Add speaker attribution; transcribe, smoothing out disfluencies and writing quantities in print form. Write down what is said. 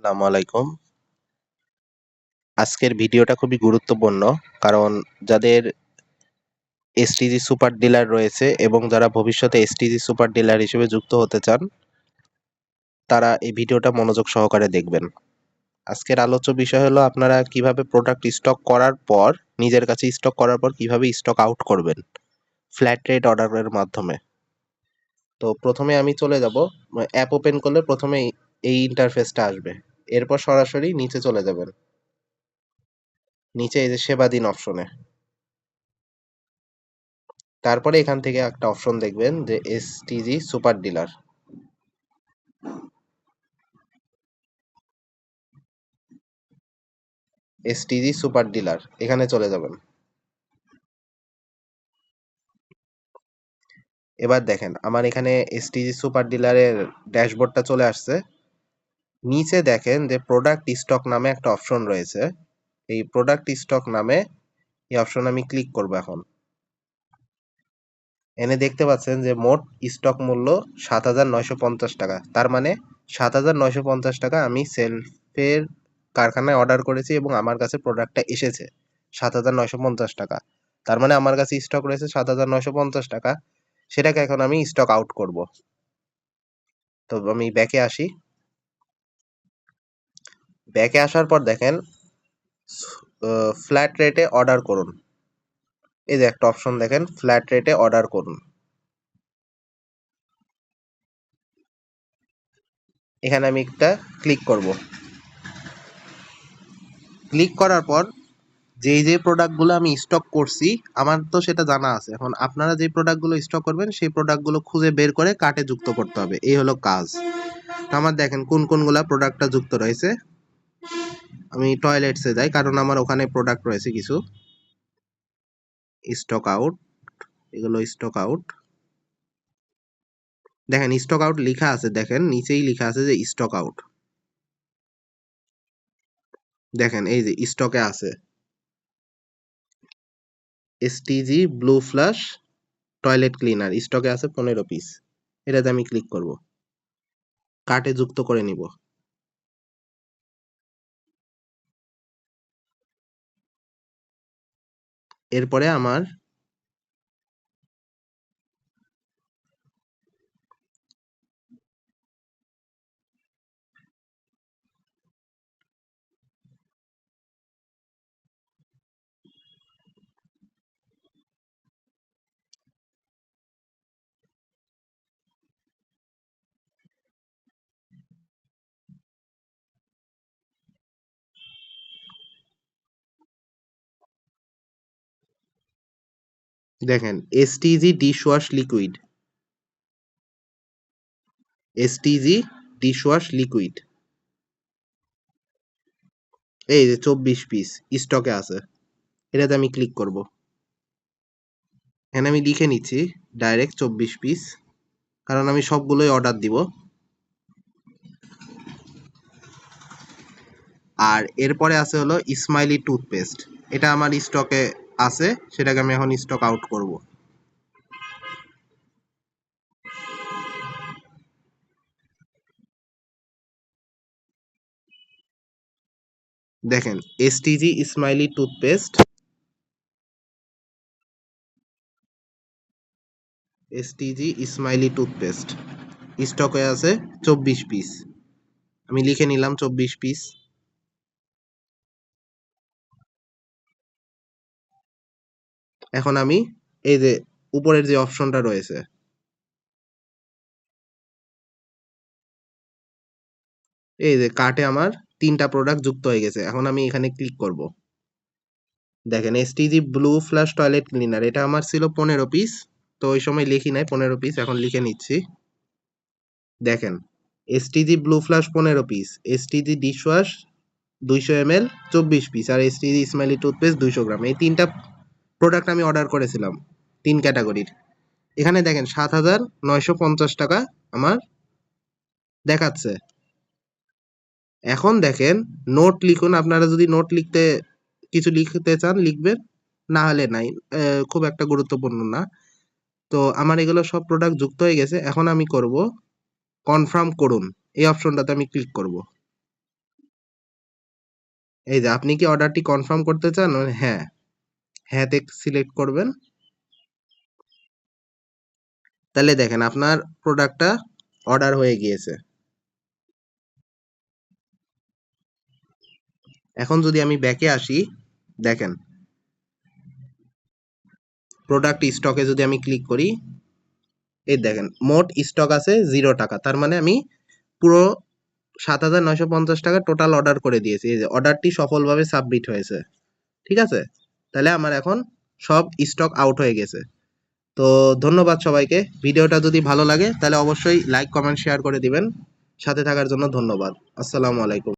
Speaker 1: আসসালামু আলাইকুম। আজকের ভিডিওটা খুবই গুরুত্বপূর্ণ। কারণ যাদের এসটিজি সুপার ডিলার রয়েছে এবং যারা ভবিষ্যতে এসটিজি সুপার ডিলার হিসেবে যুক্ত হতে চান, তারা এই ভিডিওটা মনোযোগ সহকারে দেখবেন। আজকের আলোচ্য বিষয় হলো আপনারা কিভাবে প্রোডাক্ট স্টক করার পর, নিজের কাছে স্টক করার পর কিভাবে স্টক আউট করবেন ফ্ল্যাট রেট অর্ডারের মাধ্যমে। তো প্রথমে আমি চলে যাব, অ্যাপ ওপেন করলে প্রথমে এই ইন্টারফেসটা আসবে। এরপর সরাসরি নিচে চলে যাবেন। নিচে এই যে সেবা দিন অপশনে, তারপরে এখান থেকে একটা অপশন দেখবেন যে STG super dealer. STG super dealer এখানে চলে যাবেন। এবার দেখেন আমার এখানে এসটিজি সুপার ডিলারের ড্যাশবোর্ডটা চলে আসছে। নিচে দেখেন যে প্রোডাক্ট স্টক নামে একটা অপশন রয়েছে। এই প্রোডাক্ট স্টক নামে এই অপশন আমি ক্লিক করব। এখন এনে দেখতে পাচ্ছেন যে মোট স্টক মূল্য ৭,৯৫০ টাকা। তার মানে ৭,৯৫০ টাকা আমি সেলফের কারখানায় অর্ডার করেছি এবং আমার কাছে প্রোডাক্টটা এসেছে ৭,৯৫০ টাকা। তার মানে আমার কাছে স্টক রয়েছে ৭,৯৫০ টাকা। সেটাকে এখন আমি স্টক আউট করব। তো আমি ব্যাকে আসি। ব্যাকে আসার পর দেখেন ফ্ল্যাট রেটে অর্ডার করুন। এই যে একটা অপশন দেখেন, ফ্ল্যাট রেটে অর্ডার করুন। এখানে আমি একটা ক্লিক করব। ক্লিক করার পর যে প্রোডাক্টগুলো আমি স্টক করছি আমার তো সেটা জানা আছে। এখন আপনারা যে প্রোডাক্টগুলো স্টক করবেন সেই প্রোডাক্টগুলো খুঁজে বের করে কার্টে যুক্ত করতে হবে। এই হলো কাজ। তো আমার দেখেন কোন কোনগুলা প্রোডাক্টটা যুক্ত রয়েছে। আমি টয়লেটসে যাই কারণ আমার ওখানে প্রোডাক্ট রয়েছে কিছু। স্টক আউট, এগুলো স্টক আউট। দেখেন স্টক আউট লেখা আছে, দেখেন নিচেই লেখা আছে যে স্টক আউট। দেখেন এই যে স্টকে আছে STG blue flush toilet cleaner, স্টকে আছে 15 পিস। এটাতে আমি ক্লিক করব, কার্টে যুক্ত করে নিব। এরপরে আমার দেখেন STG dishwash liquid, STG dishwash liquid, এই যে 24 পিস স্টকে আছে। এটাতে আমি ক্লিক করব। এখানে আমি লিখে নিচ্ছি ডাইরেক্ট 24 পিস, কারণ আমি সবগুলোই অর্ডার দিব। আর এরপরে আছে হলো স্মাইলি টুথপেস্ট। এটা আমার স্টকে আছে, সেটাকে আমি এখন স্টক আউট করব। দেখেন STG smiley toothpaste, STG smiley toothpaste স্টকে আছে 24 পিস। আমি লিখে নিলাম 24 পিস। এখন আমি এই যে উপরের যে অপশনটা রয়েছে, এই যে কার্টে আমার 3টা প্রোডাক্ট যুক্ত হয়ে গেছে। এখন আমি এখানে ক্লিক করব। দেখেন STG blue flash toilet cleaner, এটা আমার ছিল 15 পিস। তো ওই সময় লিখি নাই 15 পিস, এখন লিখে নিচ্ছি। দেখেন STG blue flash 15 piece, STG dishwash 200 ml 24 piece, আর এসটিজি স্মাইলি টুথপেস্ট 200 গ্রাম। এই 3টা প্রোডাক্ট আমি অর্ডার করেছিলাম 3 ক্যাটাগরির। এখানে দেখেন 7,950 টাকা আমার দেখাচ্ছে। এখন দেখেন নোট লিখুন, আপনারা যদি নোট লিখতে কিছু লিখতে চান লিখবেন, না হলে নাই। খুব একটা গুরুত্বপূর্ণ না। তো আমার এগুলো সব প্রোডাক্ট যুক্ত হয়ে গেছে। এখন আমি করব কনফার্ম করুন, এই অপশনটাতে আমি ক্লিক করব। এই যে আপনি কি অর্ডারটি কনফার্ম করতে চান? হ্যাঁ, হ্যাঁতে সিলেক্ট করবেন। তাহলে দেখেন আপনার প্রোডাক্টটা অর্ডার হয়ে গিয়েছে। এখন যদি আমি ব্যাকে আসি, দেখেন প্রোডাক্ট স্টকে যদি আমি ক্লিক করি, এই দেখেন মোট স্টক আছে 0 টাকা। তার মানে আমি পুরো ৭,৯৫০ টাকা টোটাল অর্ডার করে দিয়েছি। এই যে অর্ডারটি সফলভাবে সাবমিট হয়েছে। ঠিক আছে? তাহলে আমার এখন সব স্টক আউট হয়ে গেছে। তো ধন্যবাদ সবাইকে। ভিডিওটা যদি ভালো লাগে তাহলে অবশ্যই লাইক, কমেন্ট, শেয়ার করে দিবেন। সাথে থাকার জন্য ধন্যবাদ। আসসালামু আলাইকুম।